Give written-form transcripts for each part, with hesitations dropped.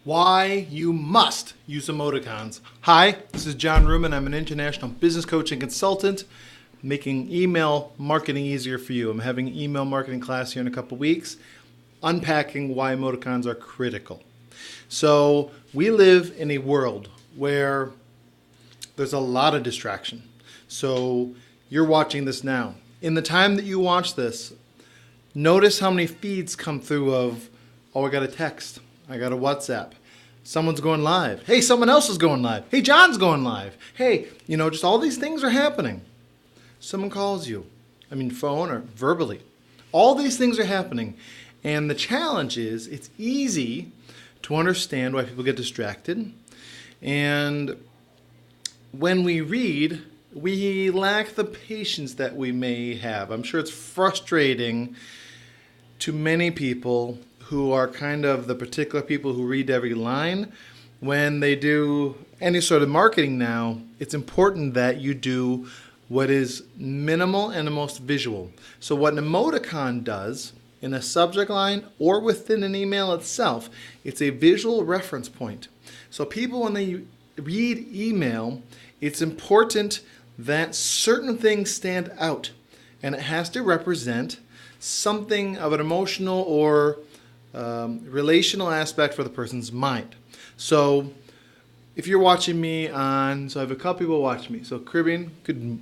Why you must use emoticons. Hi, this is John Ruman. I'm an international business coach and consultant, making email marketing easier for you. I'm having an email marketing class here in a couple weeks, unpacking why emoticons are critical. So we live in a world where there's a lot of distraction. So you're watching this now. In the time that you watch this, notice how many feeds come through of, oh, I got a text. I got a WhatsApp. Someone's going live. Hey, someone else is going live. Hey, John's going live. Hey, just all these things are happening. Someone calls you. Phone or verbally. All these things are happening. And the challenge is it's easy to understand why people get distracted. And when we read, we lack the patience that we may have. I'm sure it's frustrating to many people who are kind of the particular people who read every line. When they do any sort of marketing now, it's important that you do what is minimal and the most visual. So what an emoticon does in a subject line or within an email itself, it's a visual reference point. So people, when they read email, it's important that certain things stand out, and it has to represent something of an emotional or relational aspect for the person's mind. So if you're watching me so I have a couple people watching me. So Caribbean, good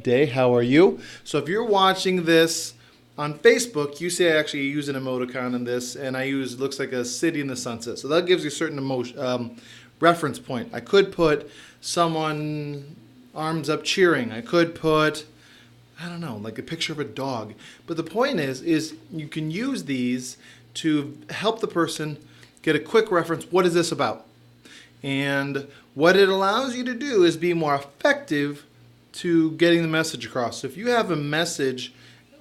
day, how are you? So if you're watching this on Facebook, you say I actually use an emoticon in this, and I use, it looks like a city in the sunset. So that gives you a certain reference point. I could put someone arms up cheering. I could put, I don't know, like a picture of a dog. But the point is you can use these to help the person get a quick reference. What is this about? And what it allows you to do is be more effective to getting the message across. So if you have a message,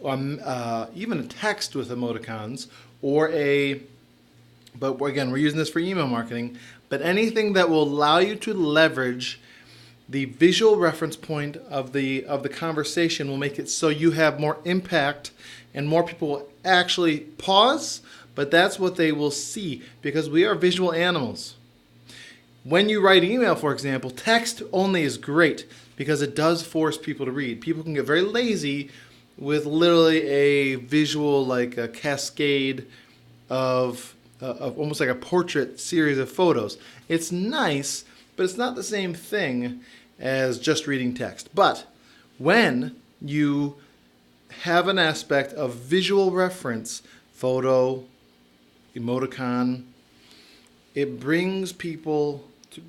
even a text with emoticons, but again, we're using this for email marketing, but anything that will allow you to leverage the visual reference point of the conversation will make it so you have more impact and more people will actually pause, but that's what they will see because we are visual animals. When you write email, for example, text only is great because it does force people to read. People can get very lazy with literally a visual, like a cascade of almost like a portrait series of photos. It's nice, but it's not the same thing as just reading text. But when you have an aspect of visual reference, photo, emoticon, it brings people to,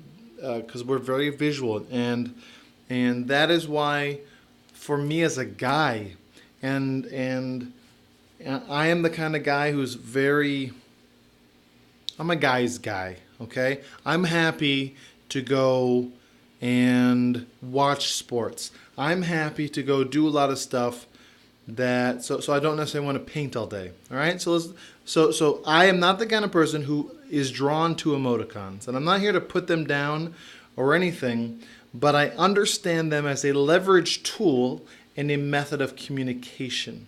because we're very visual, and that is why, for me as a guy, and I am the kind of guy who's I'm a guy's guy, okay? I'm happy to go and watch sports. I'm happy to go do a lot of stuff so I don't necessarily want to paint all day. All right? So I am not the kind of person who is drawn to emoticons, and I'm not here to put them down or anything, but I understand them as a leverage tool and a method of communication.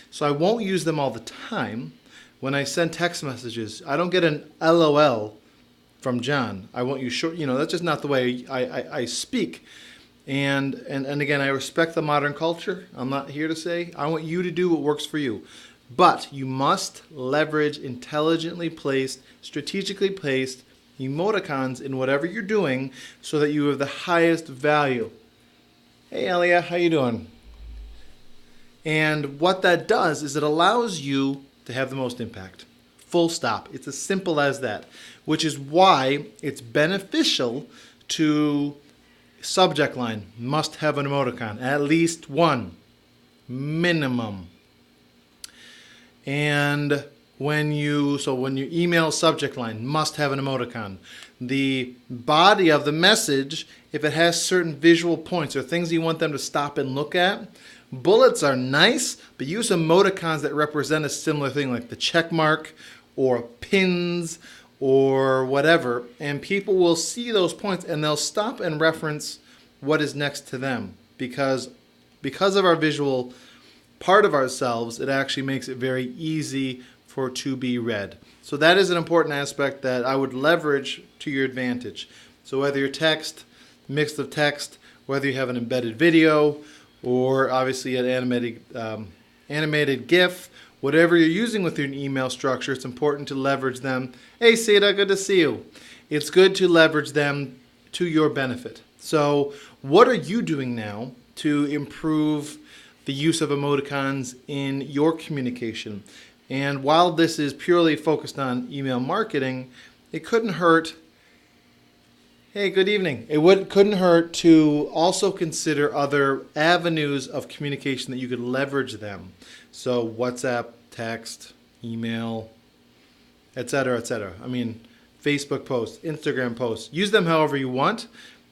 So I won't use them all the time. When I send text messages, I don't get an LOL from John. I won't use short, that's just not the way I speak. And again, I respect the modern culture. I'm not here to say I want you to do what works for you. But you must leverage intelligently placed, strategically placed emoticons in whatever you're doing so that you have the highest value. Hey, Elia, how you doing? And what that does is it allows you to have the most impact. Full stop. It's as simple as that, which is why it's beneficial to subject line must have an emoticon, at least one, minimum. And when you email subject line must have an emoticon. The body of the message, if it has certain visual points or things you want them to stop and look at, bullets are nice, but use emoticons that represent a similar thing like the check mark or pins or whatever, and people will see those points and they'll stop and reference what is next to them because of our visual part of ourselves. It actually makes it very easy for to be read. So that is an important aspect that I would leverage to your advantage. So whether your text, mix of text, whether you have an embedded video, or obviously an animated GIF, whatever you're using with your email structure, it's important to leverage them. Hey, Sita, good to see you. It's good to leverage them to your benefit. So what are you doing now to improve the use of emoticons in your communication? And while this is purely focused on email marketing, it couldn't hurt. Hey, good evening. Couldn't hurt to also consider other avenues of communication that you could leverage them. So WhatsApp, text, email, etc., etc. I mean, Facebook posts, Instagram posts. Use them however you want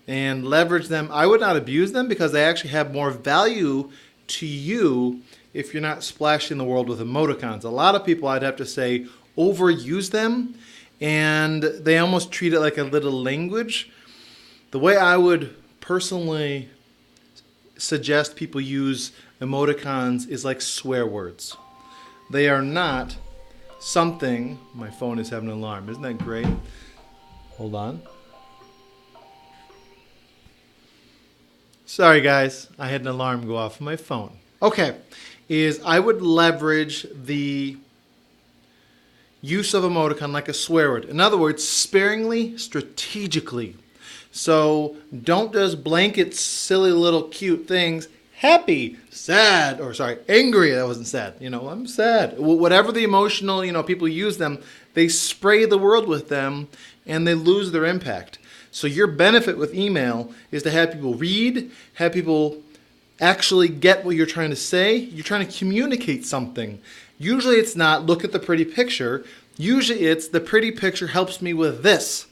and leverage them. I would not abuse them because they actually have more value to you if you're not splashing the world with emoticons. A lot of people, I'd have to say, overuse them and they almost treat it like a little language. The way I would personally suggest people use emoticons is like swear words. They are not something. My phone is having an alarm. Isn't that great? Hold on. Sorry guys, I had an alarm go off on my phone. Okay, I would leverage the use of emoticon like a swear word. In other words, sparingly, strategically. So don't just blanket silly little cute things. Happy, sad, or sorry, angry. That wasn't sad. I'm sad. Whatever the emotional, people use them, they spray the world with them and they lose their impact. So your benefit with email is to have people read, have people actually get what you're trying to say. You're trying to communicate something. Usually it's not look at the pretty picture. Usually it's the pretty picture helps me with this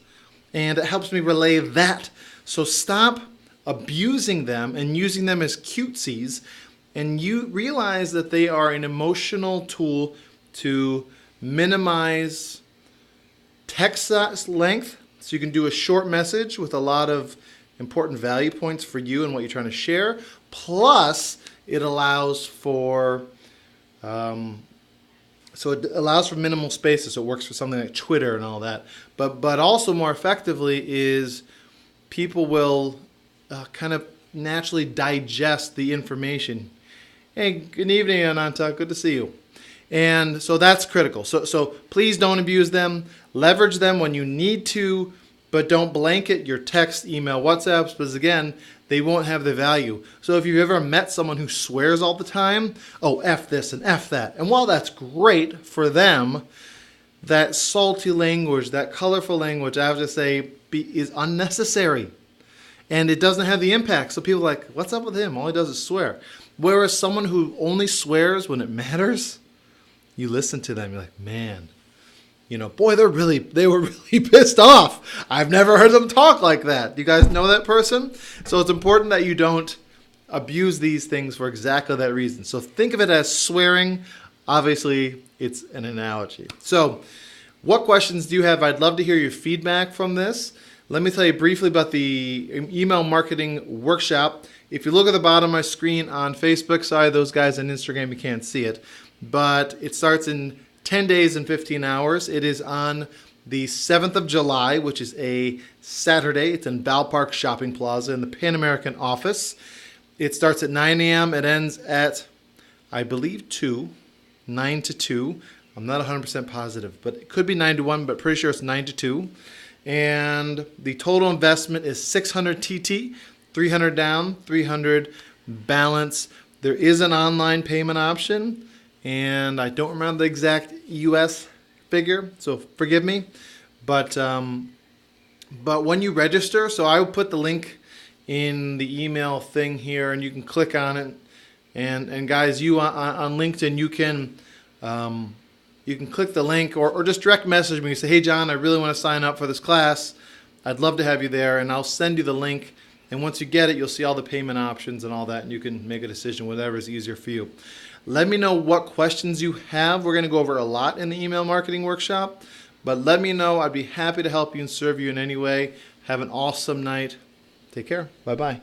and it helps me relay that. So stop abusing them and using them as cutesies, and you realize that they are an emotional tool to minimize text length. So you can do a short message with a lot of important value points for you and what you're trying to share. Plus, it allows for minimal spaces. So it works for something like Twitter and all that. But also more effectively is people will kind of naturally digest the information. Hey, good evening, Ananta. Good to see you. And so that's critical. So please don't abuse them. Leverage them when you need to, but don't blanket your text, email, WhatsApps, because again, they won't have the value. So if you've ever met someone who swears all the time, oh, F this and F that. And while that's great for them, that salty language, that colorful language, I have to say, is unnecessary. And it doesn't have the impact. So people are like, what's up with him? All he does is swear. Whereas someone who only swears when it matters, you listen to them, you're like, man, boy, they were really pissed off. I've never heard them talk like that. You guys know that person? So it's important that you don't abuse these things for exactly that reason. So think of it as swearing. Obviously, it's an analogy. So what questions do you have? I'd love to hear your feedback from this. Let me tell you briefly about the email marketing workshop. If you look at the bottom of my screen on Facebook, sorry, those guys on Instagram, you can't see it, but it starts in 10 days and 15 hours. It is on the 7th of July, which is a Saturday. It's in Ballpark Shopping Plaza in the Pan American office. It starts at 9 a.m. It ends at, I believe, 9 to 2. I'm not 100% positive, but it could be 9 to 1, but pretty sure it's 9 to 2. And the total investment is 600 TT, 300 down, 300 balance. There is an online payment option, and I don't remember the exact US figure, so forgive me. But when you register, so I will put the link in the email thing here, and you can click on it. And guys, you on LinkedIn, you can click the link or just direct message me. Say, hey, John, I really want to sign up for this class. I'd love to have you there, and I'll send you the link. And once you get it, you'll see all the payment options and all that, and you can make a decision, whatever is easier for you. Let me know what questions you have. We're going to go over a lot in the email marketing workshop, but let me know. I'd be happy to help you and serve you in any way. Have an awesome night. Take care. Bye-bye.